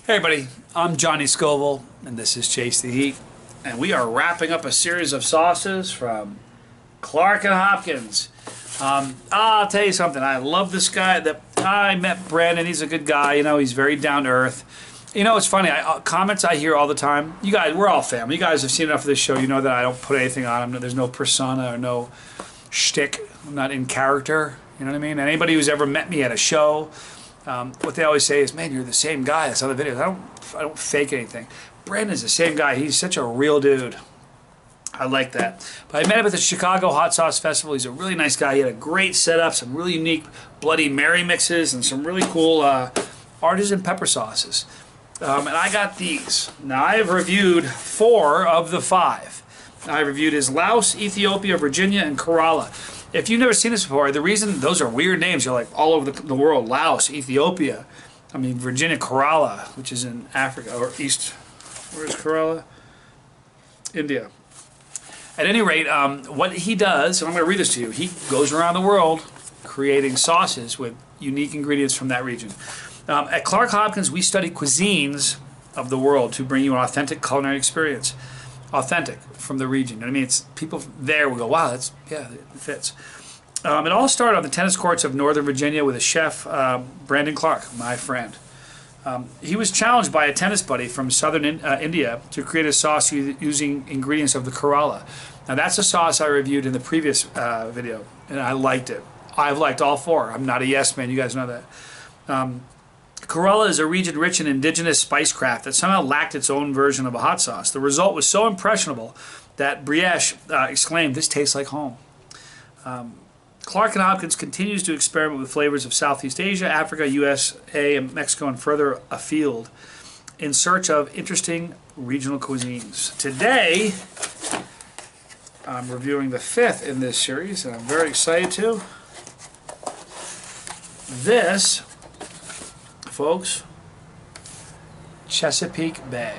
Hey everybody, I'm Johnny Scoville and this is Chase the Heat, and we are wrapping up a series of sauces from Clark and Hopkins. I'll tell you something, I love this guy. I met Brandon. He's a good guy, you know, he's very down to earth. You know, it's funny, comments I hear all the time. You guys, we're all family. You guys have seen enough of this show. You know that I don't put anything on him. There's no persona or no shtick. I'm not in character, you know what I mean? Anybody who's ever met me at a show, what they always say is, man, you're the same guy. That's other videos. I don't fake anything. Brandon's the same guy. He's such a real dude. I like that. But I met him at the Chicago Hot Sauce Festival. He's a really nice guy. He had a great setup, some really unique Bloody Mary mixes, and some really cool artisan pepper sauces. And I got these. Now, I have reviewed 4 of the 5. I reviewed his Laos, Ethiopia, Virginia, and Kerala. If you've never seen this before, the reason those are weird names, you're like all over the world. Laos, Ethiopia, I mean Virginia, Kerala, which is in Africa, or East, where's Kerala? India. At any rate, what he does, and I'm going to read this to you, he goes around the world creating sauces with unique ingredients from that region. At Clark Hopkins, we study cuisines of the world to bring you an authentic culinary experience. Authentic from the region. I mean, it's people there will go, wow, that's, yeah, it fits. It all started on the tennis courts of Northern Virginia with a chef, Brandon Clark, my friend. He was challenged by a tennis buddy from southern India to create a sauce using ingredients of the Kerala. Now, that's a sauce I reviewed in the previous video, and I liked it. I've liked all 4. I'm not a yes man, you guys know that. Kerala is a region rich in indigenous spicecraft that somehow lacked its own version of a hot sauce. The result was so impressionable that Briesh exclaimed, "This tastes like home." Clark and Hopkins continues to experiment with flavors of Southeast Asia, Africa, USA, and Mexico, and further afield in search of interesting regional cuisines. Today, I'm reviewing the 5th in this series, and I'm very excited to. This, folks, Chesapeake Bay.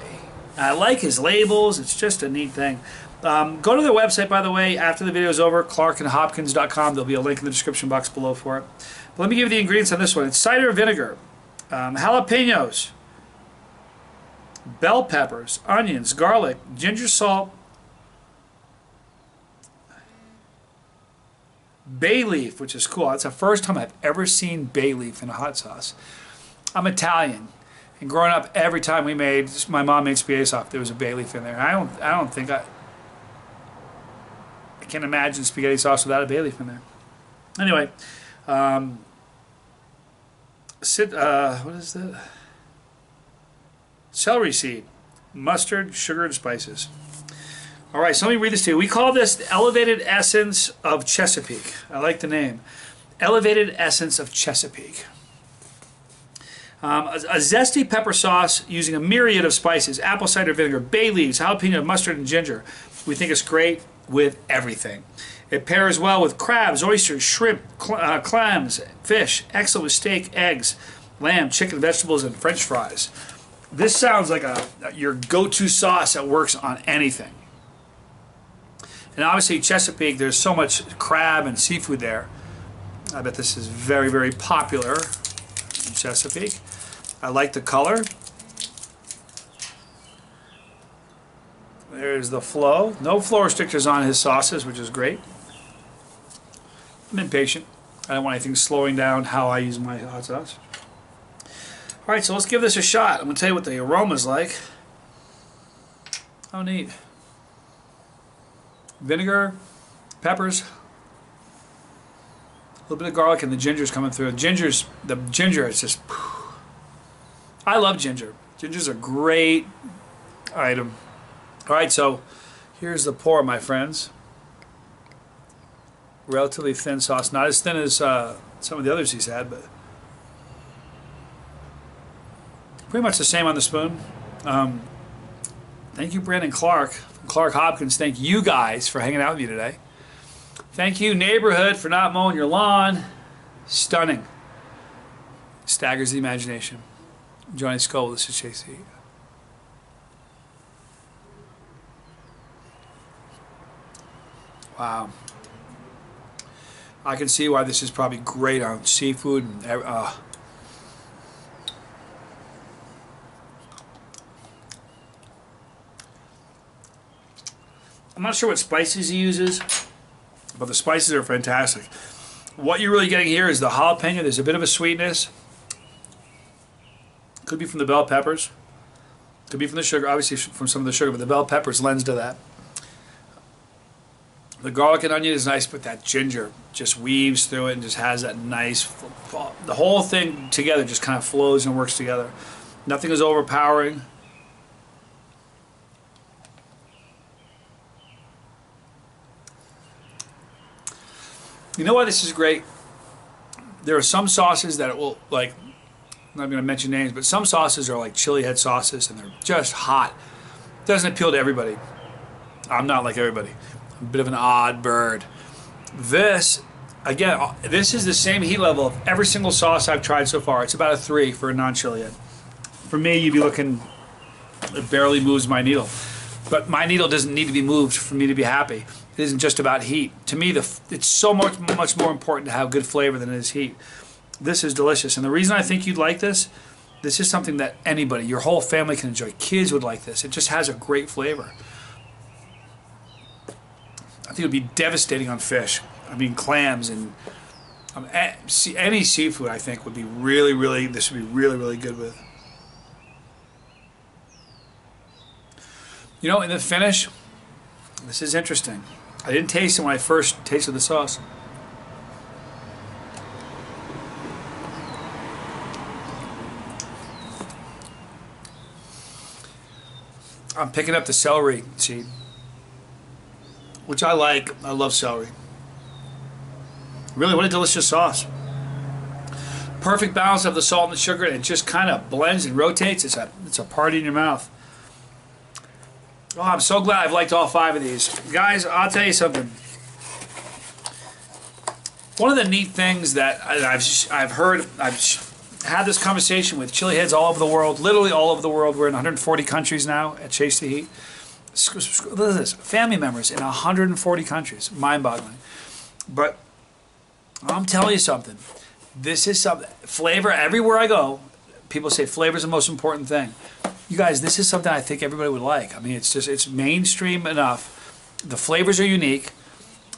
I like his labels. It's just a neat thing. Go to their website, by the way, after the video is over, clarkandhopkins.com. There'll be a link in the description box below for it. But let me give you the ingredients on this one. It's cider vinegar, jalapenos, bell peppers, onions, garlic, ginger salt, bay leaf, which is cool. It's the first time I've ever seen bay leaf in a hot sauce. I'm Italian, and growing up, every time my mom made spaghetti sauce, there was a bay leaf in there. I don't think I can't imagine spaghetti sauce without a bay leaf in there. Anyway, what is that? Celery seed, mustard, sugar, and spices. All right, so let me read this to you. We call this the Elevated Essence of Chesapeake. I like the name. Elevated Essence of Chesapeake. A zesty pepper sauce using a myriad of spices, apple cider vinegar, bay leaves, jalapeno, mustard, and ginger. We think it's great with everything. It pairs well with crabs, oysters, shrimp, clams, fish, excellent with steak, eggs, lamb, chicken, vegetables, and French fries. This sounds like your go-to sauce that works on anything. And obviously Chesapeake, there's so much crab and seafood there. I bet this is very, very popular in Chesapeake. I like the color. There's the flow. No flow restrictors on his sauces, which is great. I'm impatient. I don't want anything slowing down how I use my hot sauce. Alright, so let's give this a shot. I'm going to tell you what the aroma's like. Oh, neat. Vinegar, peppers, a little bit of garlic, and the ginger's coming through. The ginger is just... I love ginger. Ginger's a great item. Alright, so here's the pour, my friends. Relatively thin sauce. Not as thin as some of the others he's had, but pretty much the same on the spoon. Thank you, Brandon Clark from Clark Hopkins. Thank you guys for hanging out with me today. Thank you, neighborhood, for not mowing your lawn. Stunning. Staggers the imagination. Johnny Scoville, this is Chasetheheat. Wow. I can see why this is probably great on seafood and I'm not sure what spices he uses, but the spices are fantastic. What you're really getting here is the jalapeno. There's a bit of a sweetness. Could be from the bell peppers. Could be from the sugar, obviously from some of the sugar, but the bell peppers lends to that. The garlic and onion is nice, but that ginger just weaves through it and just has that nice, the whole thing together just kind of flows and works together. Nothing is overpowering. You know why this is great? There are some sauces that it will, like, I'm not going to mention names, but some sauces are like chili head sauces and they're just hot. Doesn't appeal to everybody. I'm not like everybody. I'm a bit of an odd bird. This, again, this is the same heat level of every single sauce I've tried so far. It's about a 3 for a non-chili head. For me, you'd be looking, it barely moves my needle. But my needle doesn't need to be moved for me to be happy. It isn't just about heat. To me, it's so much more important to have good flavor than it is heat. This is delicious. And the reason I think you'd like this is something that anybody, your whole family can enjoy. Kids would like this. It just has a great flavor. I think it would be devastating on fish. I mean, clams and any seafood, I think, would be really, this would be really good with. You know, in the finish, this is interesting. I didn't taste it when I first tasted the sauce. I'm picking up the celery seed, which I like. I love celery. Really, what a delicious sauce. Perfect balance of the salt and the sugar, and it just kind of blends and rotates. It's a party in your mouth. Oh, I'm so glad I've liked all 5 of these. Guys, I'll tell you something. One of the neat things that I've heard, I've had this conversation with chili heads all over the world, literally all over the world. We're in 140 countries now at Chasetheheat. Look at this, family members in 140 countries. Mind-boggling. But I'm telling you something. This is something, flavor, everywhere I go, people say flavor is the most important thing. You guys, this is something I think everybody would like. I mean, it's mainstream enough. The flavors are unique.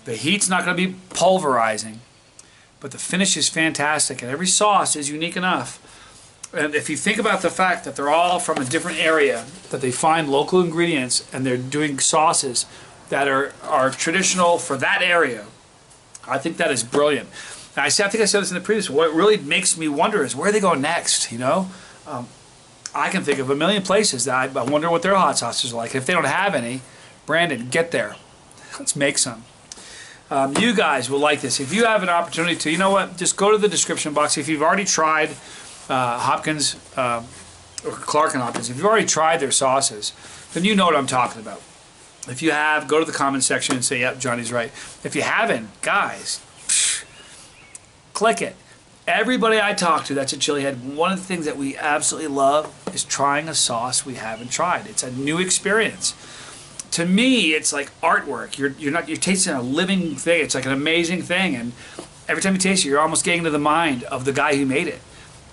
The heat's not going to be pulverizing. But the finish is fantastic. And every sauce is unique enough. And if you think about the fact that they're all from a different area, that they find local ingredients and they're doing sauces that are traditional for that area, I think that is brilliant. And I think I said this in the previous one. What really makes me wonder is where they go next, you know? I can think of a million places that I wonder what their hot sauces are like. If they don't have any, Brandon, get there. Let's make some. You guys will like this. If you have an opportunity to, you know what, just go to the description box. If you've already tried Hopkins, or Clark and Hopkins, if you've already tried their sauces, then you know what I'm talking about. If you have, go to the comment section and say, yep, Johnny's right. If you haven't, guys, click it. Everybody I talk to that's a chili head, one of the things that we absolutely love is trying a sauce we haven't tried. It's a new experience. To me, it's like artwork. You're tasting a living thing. It's like an amazing thing, and every time you taste it, you're almost getting into the mind of the guy who made it.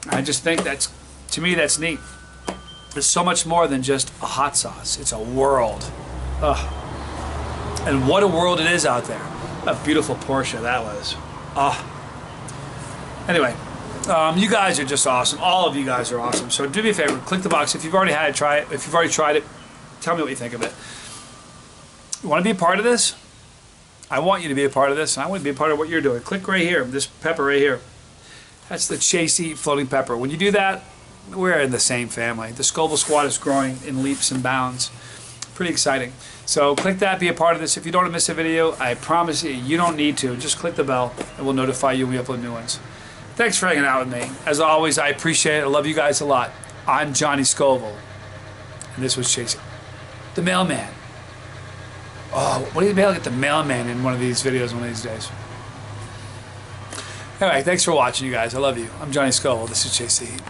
I just think to me, that's neat. It's so much more than just a hot sauce. It's a world. Ugh. And what a world it is out there. A beautiful Porsche that was. Anyway, you guys are just awesome. All of you guys are awesome. So do me a favor, click the box. If you've already had it, try it. If you've already tried it, tell me what you think of it. You want to be a part of this? I want you to be a part of this, and I want to be a part of what you're doing. Click right here, this pepper right here. That's the Chasetheheat floating pepper. When you do that, we're in the same family. The Scoville squad is growing in leaps and bounds. Pretty exciting. So click that, be a part of this. If you don't want to miss a video, I promise you, you don't need to. Just click the bell, and we'll notify you when we upload new ones. Thanks for hanging out with me. As always, I appreciate it. I love you guys a lot. I'm Johnny Scoville, and this was Chasing the Mailman. Oh, what do you maybe I'll get the mailman in one of these videos one of these days. Anyway, thanks for watching, you guys. I love you. I'm Johnny Scoville. This is Chasetheheat.